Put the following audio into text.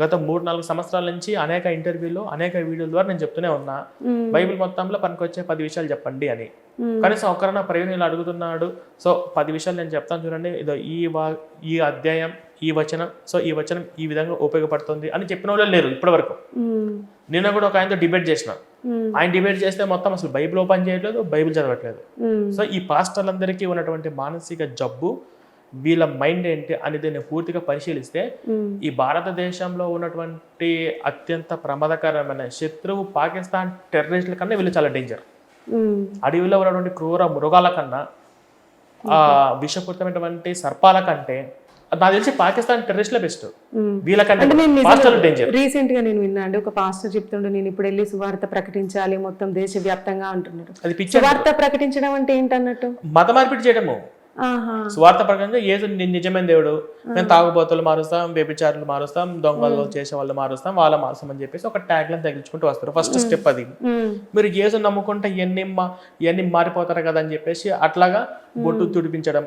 గత 3-4 సంవత్సరాల నుంచి అనేక ఇంటర్వ్యూలు, అనేక వీడియోల ద్వారా నేను చెప్తూనే ఉన్నా. బైబిల్ మొత్తంలో పనికొచ్చే 10 విషయాలు చెప్పండి అని. కనీసం ఒక్కరైనా ప్రవీణ్ ఇలా అడుగుతున్నాడు. సో 10 విషయాలు నేను చెప్తాను చూడండి. ఇదో ఈ అధ్యాయం, ఈ వచనం, సో ఈ వచనం ఈ విధంగా ఉపయోగపడుతుంది అని చెప్పిన వాళ్ళు లేరు ఇప్పటివరకు. నిన్న కూడా ఒక ఆయనతో డిబేట్ చేసిన. ఆయన డిబేట్ చేస్తే మొత్తం అసలు బైబిల్ ఓపెన్ చేయట్లేదు, బైబిల్ చదవట్లేదు. సో ఈ పాస్టర్లందరికీ ఉన్నటువంటి మానసిక జబ్బు, వీళ్ళ మైండ్ ఏంటి అనేది నేను పూర్తిగా పరిశీలిస్తే ఈ భారతదేశంలో ఉన్నటువంటి అత్యంత ప్రమాదకరమైన శత్రువు పాకిస్తాన్ టెర్రరిస్టుల కన్నా వీళ్ళు చాలా డేంజర్. అడవిలో ఉన్నటువంటి క్రూర మృగాల కన్నా, విషపూరితమైనటువంటి సర్పాల కంటే నాకు తెలిసి పాకిస్తాన్ టెర్రరిస్టులే బెస్ట్. వీళ్ళకంటే పాస్టర్లు డేంజర్. రీసెంట్ గా నేను విన్నా అండి, ఒక పాస్టర్ చెప్తుండే నేను ఇప్పుడు వెళ్ళి సువార్త ప్రకటించాలి మొత్తం దేశవ్యాప్తంగా అంటున్నాడు. అది పిచ్చి. సువార్త ప్రకటించడం అంటే ఏంటన్నట్టు? మత మార్పిడి చేయడము. స్వార్థ ప్రకారంగా ఏదో నిజమైన దేవుడు, మేము తాగుబోతులు మారుస్తాం, వ్యభిచారులు మారుస్తాం, దొంగలు చేసే వాళ్ళు మారుస్తాం, వాళ్ళ మారుస్తాం అని చెప్పేసి ఒక ట్యాగ్ లైన్ తగిలించుకుంటూ వస్తారు. ఫస్ట్ స్టెప్ అది. మీరు యేసు నమ్ముకుంటే ఇవన్నీ మారిపోతారు కదా అని చెప్పేసి అట్లాగా బొట్టు తుడిపించడం,